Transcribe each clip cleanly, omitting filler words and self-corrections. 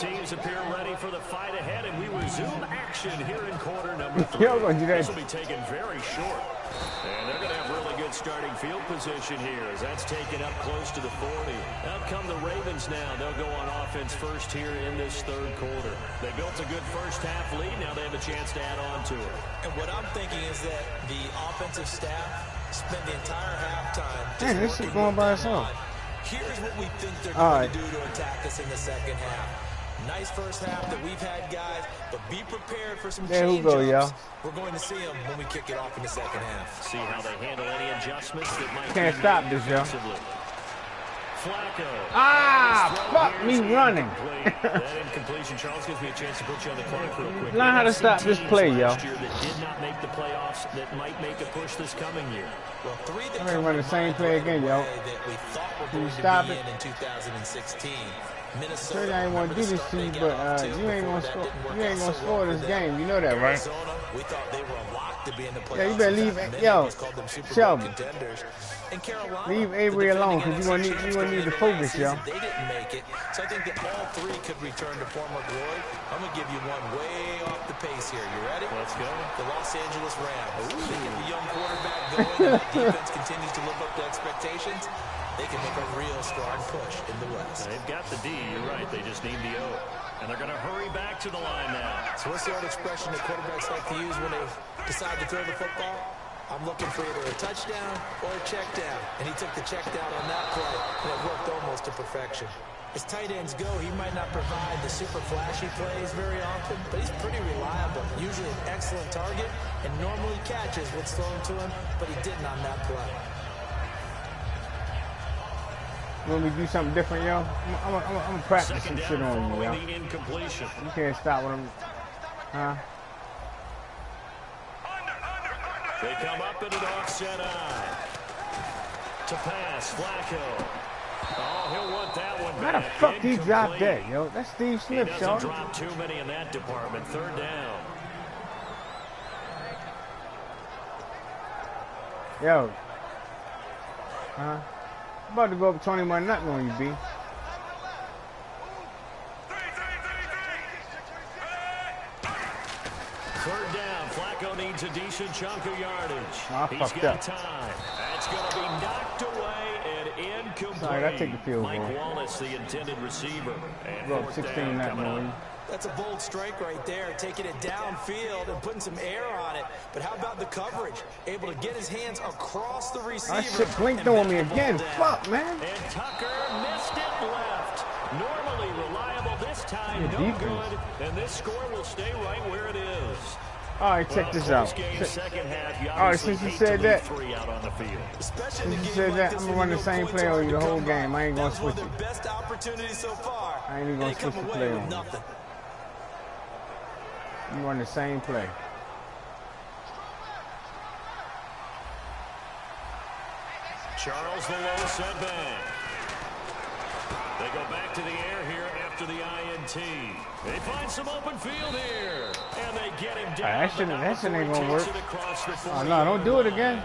teams appear ready for the fight ahead, and we resume action here in quarter number 3. This will be taken very short. And they're going to have really good starting field position here as that's taken up close to the 40. Out come the Ravens now. They'll go on offense first here in this third quarter. They built a good first half lead. Now they have a chance to add on to it. And what I'm thinking is that the offensive staff spent the entire halftime. Man, this is going by itself. Here's what we think they're going to do to attack us in the second half. Nice first half that we've had, guys, but be prepared for some change-ups. We're going to see them when we kick it off in the second half. See how they handle any adjustments that might can't stop this, yo. Flacco. Fuck me running. That incompletion, Charles, gives me a chance to put you on the clock real quick. Learn how to stop this play, yo. That did not make the playoffs that might make a push this coming year. Well, three that I'm gonna run the same play again, yo. That we thought were Can you going stop to be it? in 2016. Minnesota, Sure, I ain't want to do this to you, but you ain't gonna score. You ain't gonna score this game. You know that, right? Arizona, we thought they were locked to be in the playoffs. Yeah, you better leave. Yo, Shelby, leave Avery alone because you gonna need to focus, yo. They didn't make it, so I think that all three could return to former glory. I'm gonna give you one way off the pace here. You ready? Let's go. The Los Angeles Rams. They get the young quarterback going, and that defense continues to live up to expectations. They can make a real strong push in the West. They've got the D, you're right. They just need the O. And they're going to hurry back to the line now. So what's the old expression that quarterbacks like to use when they decide to throw the football? I'm looking for either a touchdown or a check down. And he took the check down on that play, and it worked almost to perfection. As tight ends go, he might not provide the super flashy plays very often, but he's pretty reliable. Usually an excellent target, and normally catches what's thrown to him, but he didn't on that play. When we do something different, yo, I'm gonna practice some shit on you, yo. You can't stop what I'm, huh? They come up in an offset eye. To pass, Flacco. Oh, he'll want that one back. How the fuck he dropped that, yo? That's Steve Smith, yo. He doesn't drop too many in that department. Third down. Yo. Huh? I'm about to go up 21-0 on you, B. Third down. Flacco needs a decent chunk of yardage. He's got time. That's going to be knocked away and incomplete. Sorry, I take the field goal. Mike Wallace, the intended receiver. And go up 16-0 on you. That's a bold strike right there, taking it downfield and putting some air on it. But how about the coverage? Able to get his hands across the receiver. That shit blinked on me again. Fuck, man. And Tucker missed it left. Normally reliable, this time no good. And this score will stay right where it is. All right, check this out. All right, since you said that, I'm gonna run the same play on you the whole game. I ain't gonna switch it. I ain't even gonna switch the play on you. I'm running the same play. Charles the low setback. They go back to the air here after the INT. They find some open field here. And they get him down. That shit ain't gonna work. Oh, no, don't do it again.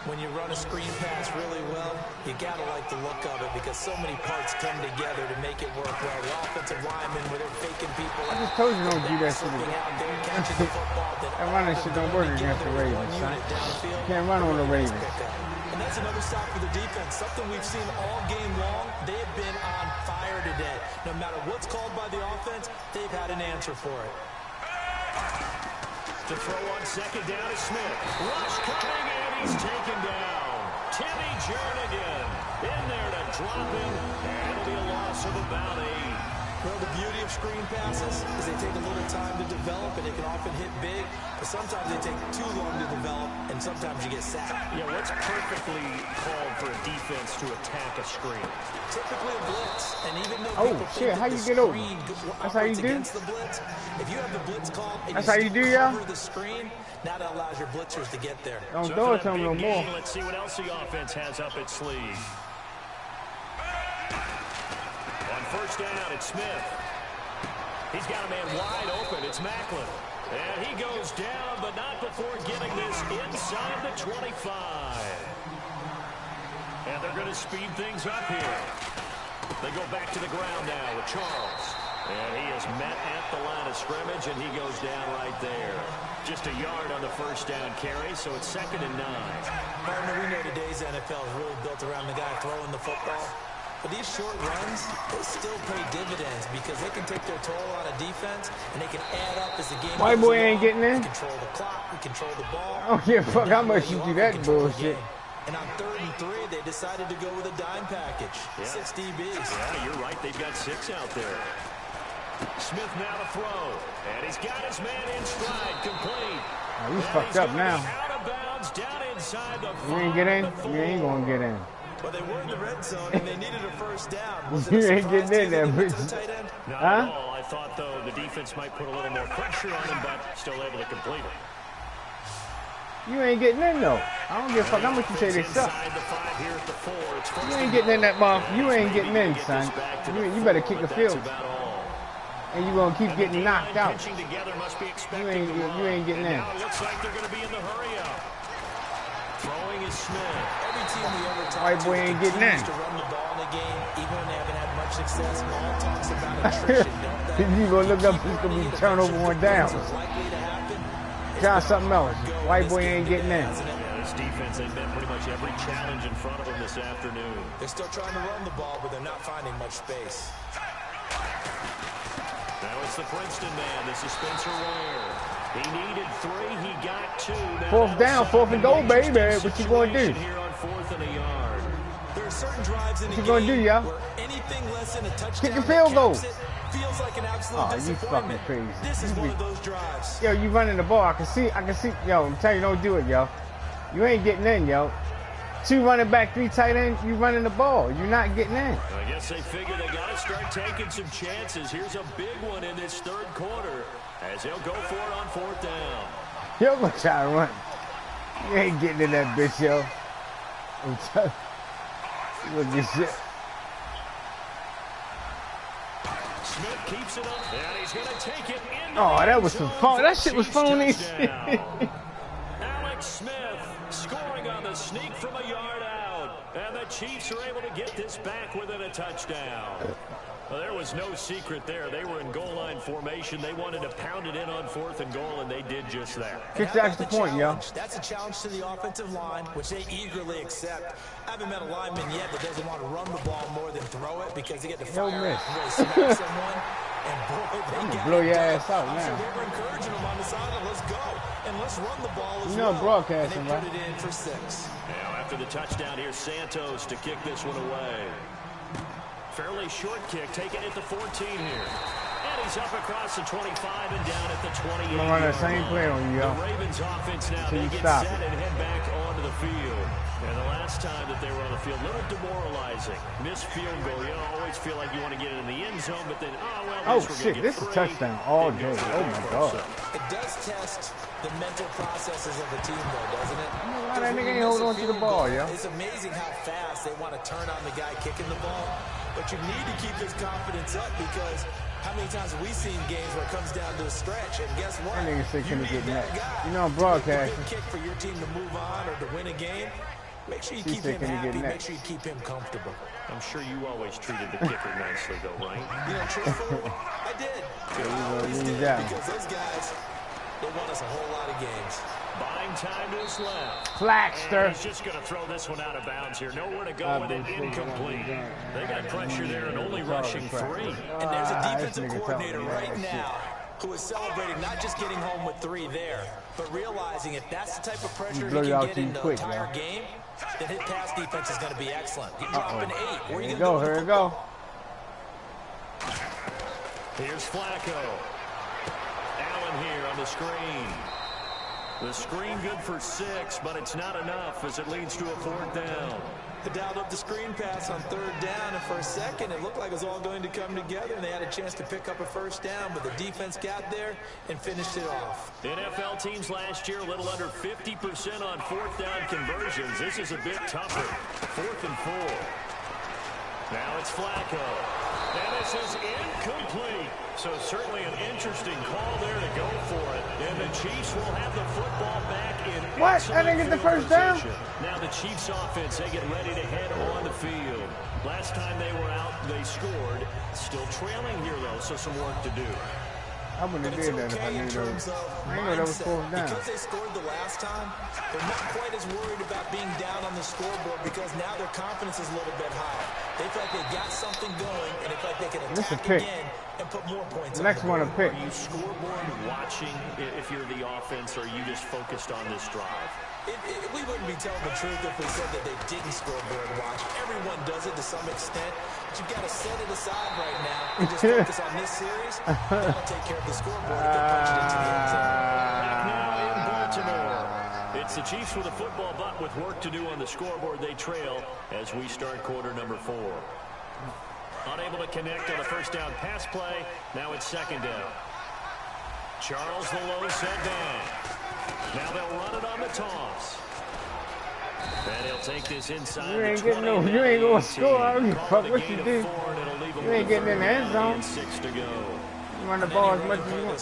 When you run a screen pass really well, you gotta like the look of it because so many parts come together to make it work well. The offensive linemen, where they're faking people. I just told you don't do that shit again. That running shit don't work against the Ravens, son. You can't run on the Ravens. And that's another stop for the defense. Something we've seen all game long. They have been on fire today. No matter what's called by the offense, they've had an answer for it. To throw on second down is Smith. Rush coming, and he's taken down. Timmy Jernigan in there to drop him. And it'll be a loss of about 8. Well, the beauty of screen passes is they take a little time to develop, and they can often hit big, but sometimes they take too long to develop, and sometimes you get sacked. Yeah, what's perfectly called for a defense to attack a screen? Typically a blitz, and even though how you get over? That's how you do? The blitz, if you have the blitz called and that's how you do, yeah? cover the screen, now that allows your blitzers to get there. Don't do it to him no more. Let's see what else the offense has up its sleeve. First down, it's Smith. He's got a man wide open. It's Macklin. And he goes down, but not before getting this inside the 25. And they're going to speed things up here. They go back to the ground now with Charles. And he is met at the line of scrimmage, and he goes down right there. Just a yard on the first down carry, so it's 2nd and 9. Partner, we know today's NFL is really built around the guy throwing the football. But these short runs, they still pay dividends because they can take their toll on a defense, and they can add up as the game goes White boy along. ain't getting in. We control the clock. We control the ball. I don't give a fuck how much you do that bullshit. And on 3rd and 3, they decided to go with a dime package. Yeah. 6 DBs. Yeah, you're right. They've got 6 out there. Smith now to throw. And he's got his man in stride. Complete. Oh, he's fucked up now. Out of bounds, down inside the You ain't get in? You ain't gonna get in. Well, they were in the red zone, and they needed a first down. You ain't getting in there, bitch. Not at all. I thought, though, the defense might put a little more pressure on him, but still able to complete it. You ain't getting in, though. I don't give a fuck how much you say they suck. You ain't getting in that ball. You ain't getting in, son. You better kick the field. And you gonna keep getting knocked out. You ain't getting in. Looks like they're going to be in the hurry up. Throwing is Smith. Every team we ever talk White boy ain't getting in. to run the ball in the game, even when they haven't had much success. All talks about attrition. You gonna look up, it's gonna be turnover on downs. Try something else. White boy ain't getting in. Yeah, this defense, they've met pretty much every challenge in front of them this afternoon. They're still trying to run the ball, but they're not finding much space. Now it's the Princeton man. This is Spencer Ware. He needed 3. He got 2. Now 4th down, 4th and goal, baby. What you gonna do? Here on 4th and a yard. There are certain drives in What the you gonna do, game y'all? where anything less than a touchdown Kick the field goal. feels like an absolute Oh, you disappointment. fucking crazy. This is one of those drives. Yo, you running the ball. I can see. Yo, I'm telling you, don't do it, yo. You ain't getting in, yo. 2 running back, 3 tight ends, you running the ball. You're not getting in. I guess they figure they got to start taking some chances. Here's a big one in this 3rd quarter as they'll go for it on 4th down. Yo, gonna try to run. You ain't getting in that bitch, yo. I'm telling you. Look at this shit. Smith keeps it up, and he's going to take it in. Oh, that was some fun. That shit was phony. Alex Smith scoring on the sneak from a yard out. And the Chiefs are able to get this back within a touchdown. Well, there was no secret there. They were in goal line formation. They wanted to pound it in on 4th and goal, and they did just that. Kick the extra point, yo. That's a challenge to the offensive line, which they eagerly accept. I haven't met a lineman yet that doesn't want to run the ball more than throw it because they get to fire and really smack someone. And boy, they get blow your ass out now. So they were encouraging them on the sideline. Let's go. And let's run the ball as well. You know broadcasting, and they right? put it in for 6. Now after the touchdown, here's Santos to kick this one away. Fairly short kick, taking it to 14 here. And he's up across the 25 and down at the 28. I'm gonna run that same play on you, yo. The Ravens offense now, they get set and head back onto the field. And the last time that they were on the field, a little demoralizing. Missed field goal. You always feel like you want to get it in the end zone, but then, oh shit, this is a touchdown all day. Oh my god. It does test the mental processes of the team, though, doesn't it? Why that nigga ain't holding on to the ball, yo? It's amazing how fast they want to turn on the guy kicking the ball. But you need to keep his confidence up because how many times have we seen games where it comes down to a stretch? And guess what? That nigga said, can he get next? You know I'm a broadcasting. big kick for your team to move on or to win a game. Make sure you keep him happy. Make sure you keep him comfortable. I'm sure you always treated the kicker nicely, though, right? You know, truthfully, I did. I always did because those guys, they won us a whole lot of games. Buying time to his left. Flaxter. He's just going to throw this one out of bounds here. Nowhere to go with it. Incomplete. They got pressure there and only rushing 3. And there's a defensive coordinator right now who is celebrating not just getting home with 3 there, but realizing if that's the type of pressure he can get in the entire game, then his pass defense is going to be excellent. You drop an 8. Where are you going to Here we go. Here's Flacco. Allen here on the screen. The screen good for 6, but it's not enough as it leads to a 4th down. They dialed up the screen pass on 3rd down, and for a second it looked like it was all going to come together, and they had a chance to pick up a 1st down, but the defense got there and finished it off. NFL teams last year a little under 50% on 4th down conversions. This is a bit tougher. 4th and 4. Now it's Flacco. And this is incomplete. So certainly an interesting call there to go for it. And the Chiefs will have the football back in what? I didn't get the first down? Now the Chiefs offense, they get ready to head on the field. Last time they were out, they scored. Still trailing here, though, so some work to do. I wouldn't have did that if I knew that. I didn't know that was 4th down. Because they scored the last time, they're not quite as worried about being down on the scoreboard because now their confidence is a little bit higher. They feel like they got something going, and they feel like they can attack again and put more points on the board. Next one to pick. Are you scoreboard watching if you're the offense, or are you just focused on this drive? We wouldn't be telling the truth if we said that they didn't scoreboard watch. Everyone does it to some extent, but you've got to set it aside right now and just focus on this series. That'll take care of the scoreboard if they punch it into the end zone. Back now in Baltimore. It's the Chiefs with a football, but with work to do on the scoreboard. They trail as we start quarter number 4. Unable to connect on the first down pass play. Now it's 2nd down. Charles the low set down. Now they'll run it on the toss. And he'll take this inside. You ain't getting no, you ain't going to score. I don't give a fuck what you do. You ain't getting in the end zone. 6 to go. You run the ball as much as you want.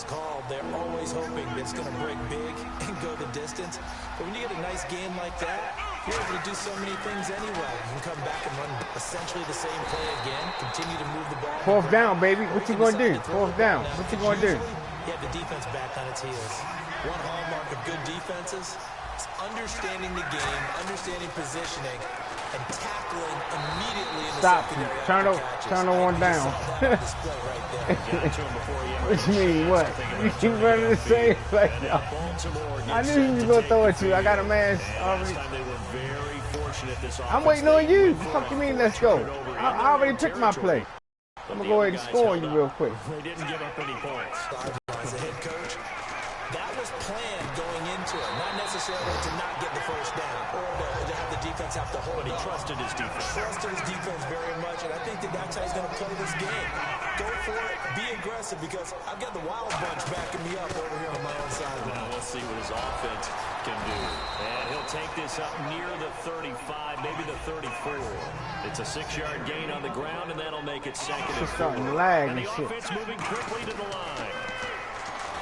They're always hoping that it's going to break big and go the distance. But when you get a nice game like that, you're able to do so many things anyway. You can come back and run essentially the same play again, continue to move the ball. 4th down, baby. What you going to do? 4th down. What you going to do? You have the defense back on its heels. One hallmark of good defenses is understanding the game, understanding positioning, and tackling immediately in the secondary. Turn the one down. What you mean, what? You keep running the same play? No. I knew you was going to throw it to you. I got a man already. I'm waiting on you. What the fuck you mean, let's go? I already picked my play. I'm going to go ahead and score you real quick. They didn't give up any points. As a head coach, that was planned going into it. Not necessarily to not get the first down or to have the defense have to hold. But he trusted his defense. Trusted his defense very much, and I think that's how he's going to play this game. Go for it. Be aggressive because I've got the Wild Bunch backing me up over here on my own side. Now let's see what his offense can do. And he'll take this up near the 35, maybe the 34. It's a 6-yard gain on the ground, and that'll make it 2nd and 4. And the offense moving quickly to the line.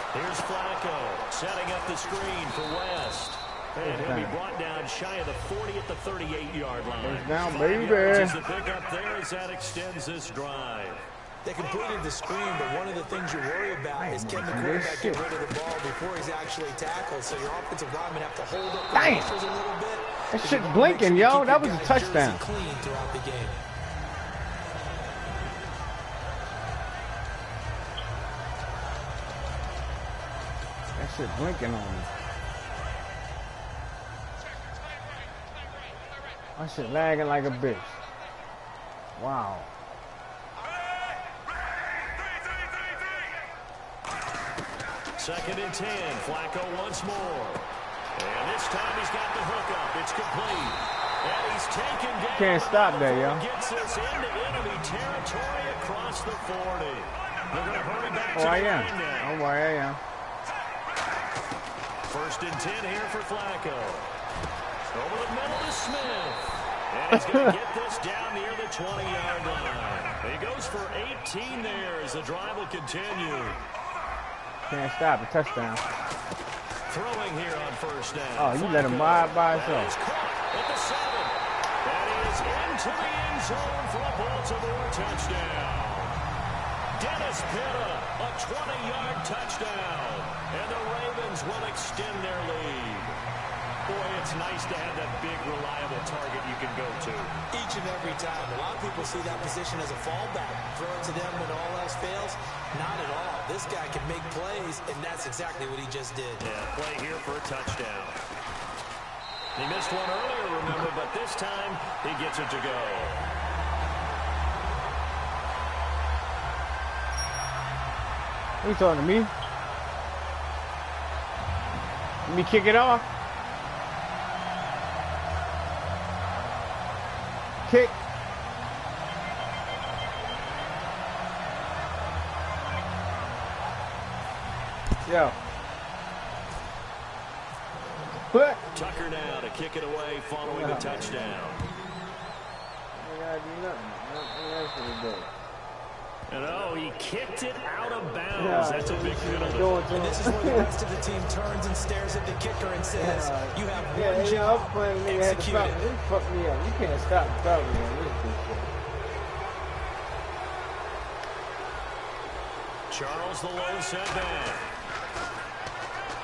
Here's Flacco setting up the screen for West. And he'll be brought down shy of the 40 at the 38-yard line. Down, baby. Is the pick up there as that extends this drive. They completed the screen, but one of the things you worry about is can the quarterback get rid of the ball before he's actually tackled. So your offensive linemen have to hold up the pressures a little bit. That shit blinking, yo. That was a touchdown. Clean throughout the game. That shit blinking on me. That shit lagging like a bitch. Wow. Second and 10. Flacco once more. And this time he's got the hook up. It's complete. And he's taken down. Can't stop that, yo. Gets us into enemy territory across the 40. They're going to hurry back to the line now. Oh, I am. First and 10 here for Flacco. Over the middle to Smith. And he's going to get this down near the 20-yard line. He goes for 18 there as the drive will continue. Can't stop. A touchdown. Throwing here on first down. Oh, you let him ride by himself. At the 7. That is into the end zone for a Baltimore touchdown. Dennis Pitta, a 20-yard touchdown. And the Ravens will extend their lead. Boy, it's nice to have that big, reliable target you can go to. Each and every time. A lot of people see that position as a fallback. Throw it to them when all else fails. Not at all. This guy can make plays, and that's exactly what he just did. Yeah, play here for a touchdown. He missed one earlier, remember, but this time he gets it to go. Who's talking to me? Let me kick it off. Kick. Yo. Put. Tucker now to kick it away following the touchdown. I gotta do nothing. Nothing else for the day. And oh, he kicked it out of bounds. That's a big penalty. And this is where the rest of the team turns and stares at the kicker and says, you have one job, execute it. Fuck me up. You can't stop me on this shit. Charles, the lone setback.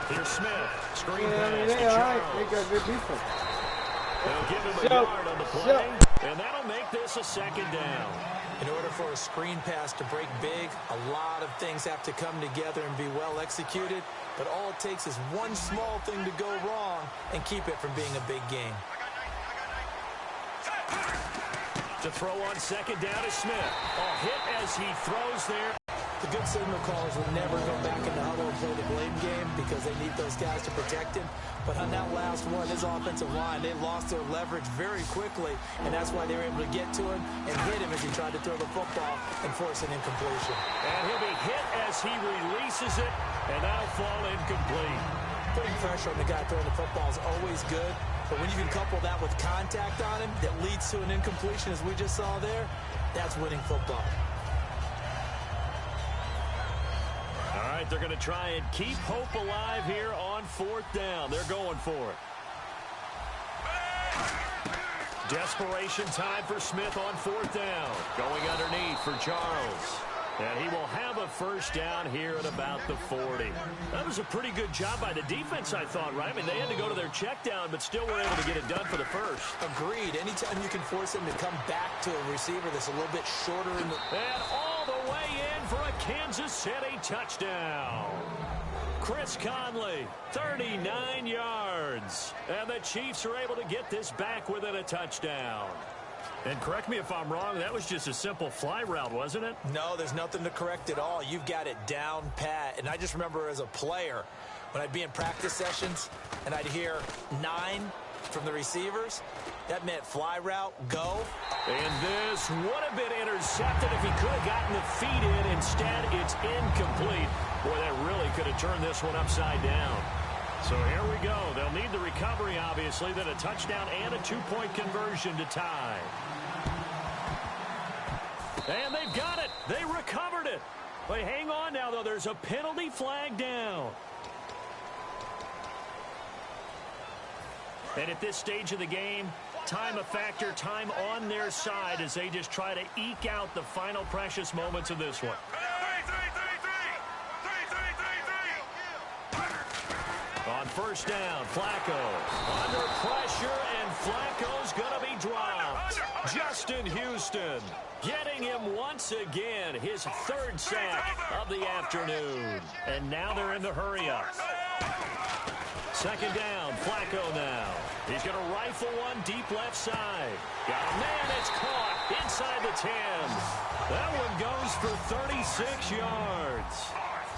Here's Smith. Screen pass to All Charles. right. They got good defense. They'll give him a yard on the play, and that'll make this a second down. In order for a screen pass to break big, a lot of things have to come together and be well executed, but all it takes is one small thing to go wrong and keep it from being a big game. To throw on second down is Smith. A hit as he throws there. The good signal callers will never go back in the huddle and play the blame game because they need those guys to protect him. But on that last one, his offensive line, they lost their leverage very quickly, and that's why they were able to get to him and hit him as he tried to throw the football and force an incompletion. And he'll be hit as he releases it, and that'll fall incomplete. Putting pressure on the guy throwing the football is always good, but when you can couple that with contact on him that leads to an incompletion, as we just saw there, that's winning football. All right, they're going to try and keep hope alive here on fourth down. They're going for it. Desperation time for Smith on fourth down. Going underneath for Charles. And he will have a first down here at about the 40. That was a pretty good job by the defense, I thought, right? I mean, they had to go to their check down, but still were able to get it done for the first. Agreed. Anytime you can force them to come back to a receiver that's a little bit shorter in the... And all the way in for a Kansas City touchdown. Chris Conley, 39 yards. And the Chiefs are able to get this back within a touchdown. And correct me if I'm wrong, that was just a simple fly route, wasn't it? No, there's nothing to correct at all. You've got it down pat. And I just remember as a player, when I'd be in practice sessions and I'd hear 9 from the receivers, that meant fly route, go. And this would have been intercepted if he could have gotten the feet in. Instead, it's incomplete. Boy, that really could have turned this one upside down. So here we go. They'll need the recovery, obviously, then a touchdown and a two-point conversion to tie. And they've got it. They recovered it. But hang on now, though. There's a penalty flag down. And at this stage of the game, time a factor, time on their side as they just try to eke out the final precious moments of this one. On first down, Flacco under pressure, and Flacco's going to be dropped. Justin Houston getting him once again, his third sack of the afternoon. And now they're in the hurry-up. Second down, Flacco now. He's going to rifle one deep left side. Got a man, it's caught inside the 10. That one goes for 36 yards.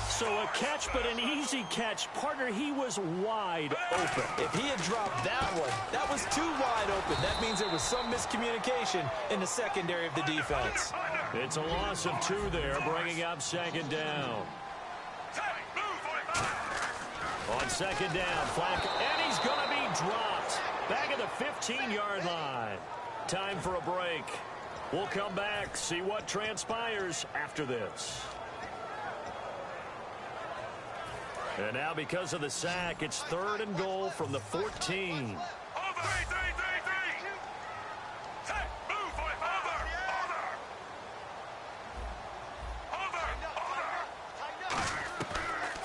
So a catch, but an easy catch. Partner, he was wide open. If he had dropped that one, that was too wide open. That means there was some miscommunication in the secondary of the defense. It's a loss of 2 there, bringing up second down. On second down, Flacco, and he's going to be dropped. Back at the 15-yard line. Time for a break. We'll come back, see what transpires after this. And now because of the sack, it's 3rd and goal from the 14.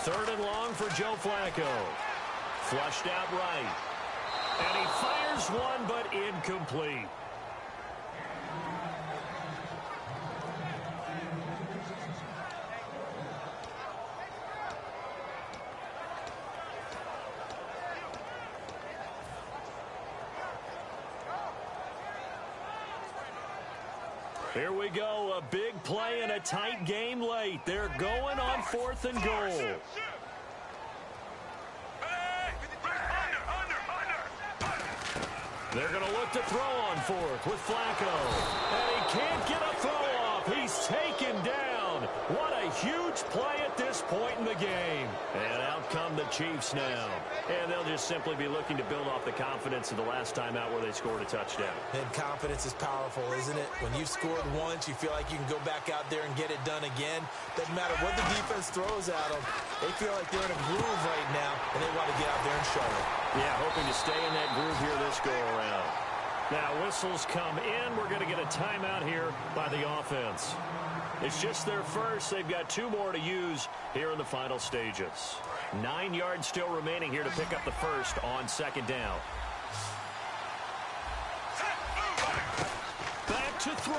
Third and long for Joe Flacco. Flushed out right. And he fires one, but incomplete. Here we go, a big play in a tight game late. They're going on 4th and goal. They're going to look to throw on 4th with Flacco. And he can't get a throw off. He's taken down down. What a huge play at this point in the game. And out come the Chiefs now. And they'll just simply be looking to build off the confidence of the last time out where they scored a touchdown. And confidence is powerful, isn't it? When you've scored once, you feel like you can go back out there and get it done again. Doesn't matter what the defense throws at them. They feel like they're in a groove right now, and they want to get out there and show it. Yeah, hoping to stay in that groove here this go-around. Now, whistles come in. We're going to get a timeout here by the offense. It's just their first. They've got 2 more to use here in the final stages. 9 yards still remaining here to pick up the first on second down. Back to throw.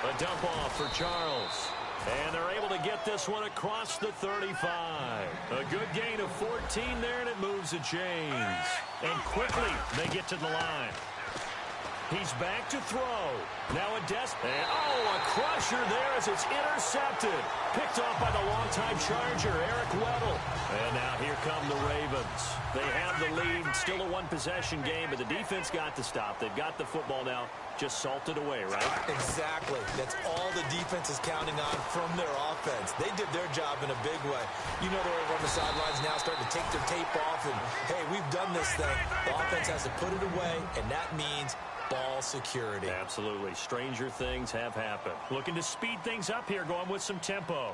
A dump off for Charles. And they're able to get this one across the 35. A good gain of 14 there, and it moves the chains. And quickly, they get to the line. He's back to throw. Now a a crusher there as it's intercepted. Picked off by the longtime Charger, Eric Weddle. And now here come the Ravens. They have the lead. Still a one-possession game, but the defense got to stop. They've got the football now. Just salted away, right? Exactly. That's all the defense is counting on from their offense. They did their job in a big way. You know they're over on the sidelines now starting to take their tape off and, hey, we've done this thing. The offense has to put it away, and that means ball security. Absolutely. Stranger things have happened. Looking to speed things up here, going with some tempo.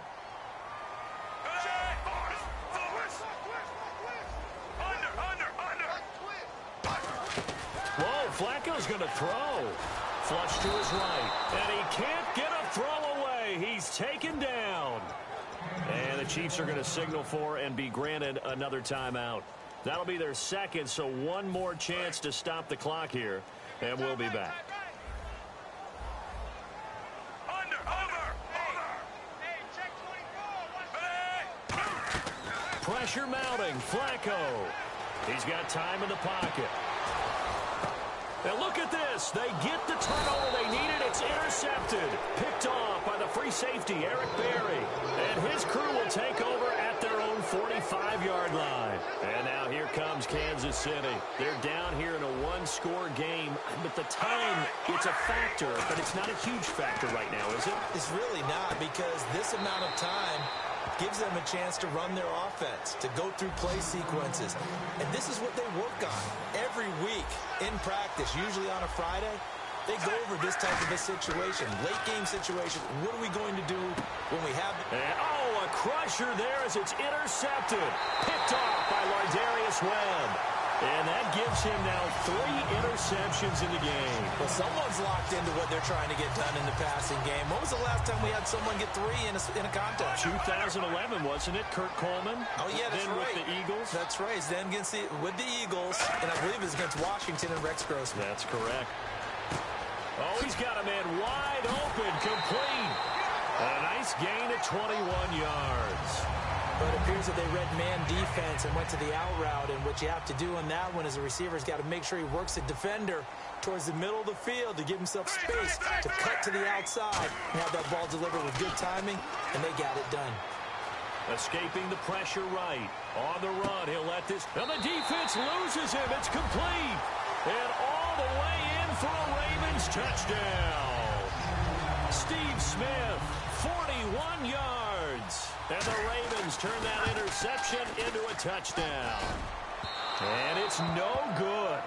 Whoa, Flacco's going to throw. Flush to his right. And he can't get a throw away. He's taken down. And the Chiefs are going to signal for and be granted another timeout. That'll be their second, so one more chance to stop the clock here. And we'll be back. Pressure mounting. Flacco. He's got time in the pocket. And look at this. They get the turnover they needed. It's intercepted. Picked off by the free safety, Eric Berry. And his crew will take over at their own 45-yard line. And now here comes Kansas City. They're down here in a one-score game. But the time, it's a factor, but it's not a huge factor right now, is it? It's really not, because this amount of time gives them a chance to run their offense, to go through play sequences. And this is what they work on every week in practice, usually on a Friday. They go over this type of a situation, late game situation. What are we going to do when we have... a crusher there as it's intercepted. Picked off by Lardarius Webb. And that gives him now 3 interceptions in the game. Well, someone's locked into what they're trying to get done in the passing game. When was the last time we had someone get 3 in a contest? 2011, wasn't it? Kurt Coleman. Oh, yeah, that's then right. With the Eagles. That's right. Then with the Eagles, and I believe it's against Washington and Rex Grossman. That's correct. Oh, he's got a man wide open, complete. A nice gain of 21 yards. But it appears that they read man defense and went to the out route, and what you have to do on that one is the receiver's got to make sure he works the defender towards the middle of the field to give himself space to cut to the outside and have that ball delivered with good timing, and they got it done. Escaping the pressure right. On the run, he'll let this... And the defense loses him. It's complete. And all the way in for a Ravens touchdown. Steve Smith, 41 yards. And the Ravens turn that interception into a touchdown. And it's no good.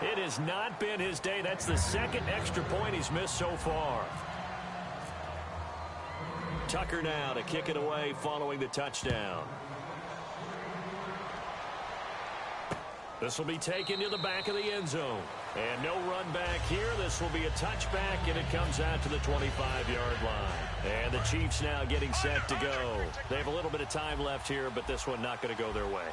It has not been his day. That's the second extra point he's missed so far. Tucker now to kick it away following the touchdown. This will be taken to the back of the end zone. And no run back here. This will be a touchback, and it comes out to the 25-yard line. And the Chiefs now getting set to go. They have a little bit of time left here, but this one not going to go their way.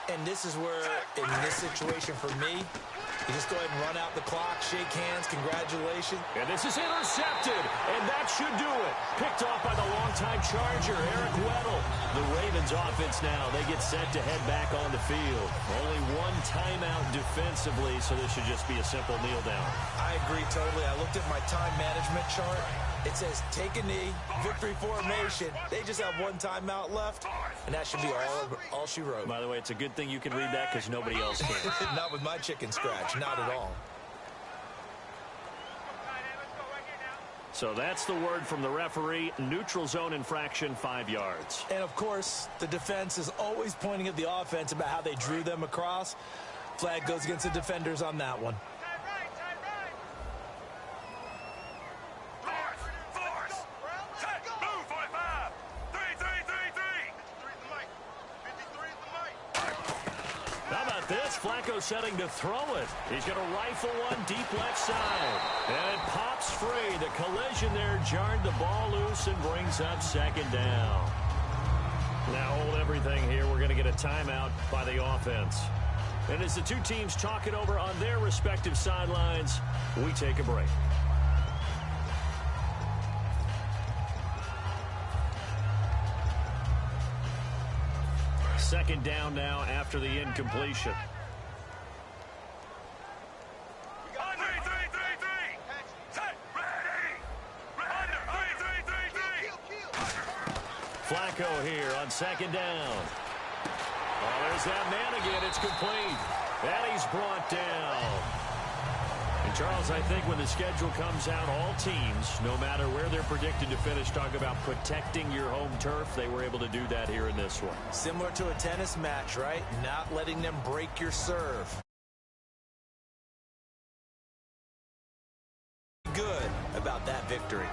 And this is where, in this situation for me, you just go ahead and run out the clock, shake hands, congratulations. And this is intercepted, and that should do it. Picked off by the longtime Charger, Eric Weddle. The Ravens offense now, they get set to head back on the field. Only one timeout defensively, so this should just be a simple kneel down. I agree totally. I looked at my time management chart. It says take a knee, victory formation. They just have one timeout left, and that should be all she wrote. By the way, it's a good thing you can read that because nobody else can. Not with my chicken scratch, not at all. So that's the word from the referee. Neutral zone infraction, 5 yards. And, of course, the defense is always pointing at the offense about how they drew them across. Flag goes against the defenders on that one. Flacco setting to throw it. He's going to rifle one deep left side. And it pops free. The collision there jarred the ball loose and brings up second down. Now hold everything here. We're going to get a timeout by the offense. And as the two teams talk it over on their respective sidelines, we take a break. Second down now after the incompletion. Flacco here on second down. Oh, there's that man again. It's complete. And he's brought down. And, Charles, I think when the schedule comes out, all teams, no matter where they're predicted to finish, talk about protecting your home turf. They were able to do that here in this one. Similar to a tennis match, right? Not letting them break your serve. Good about that victory.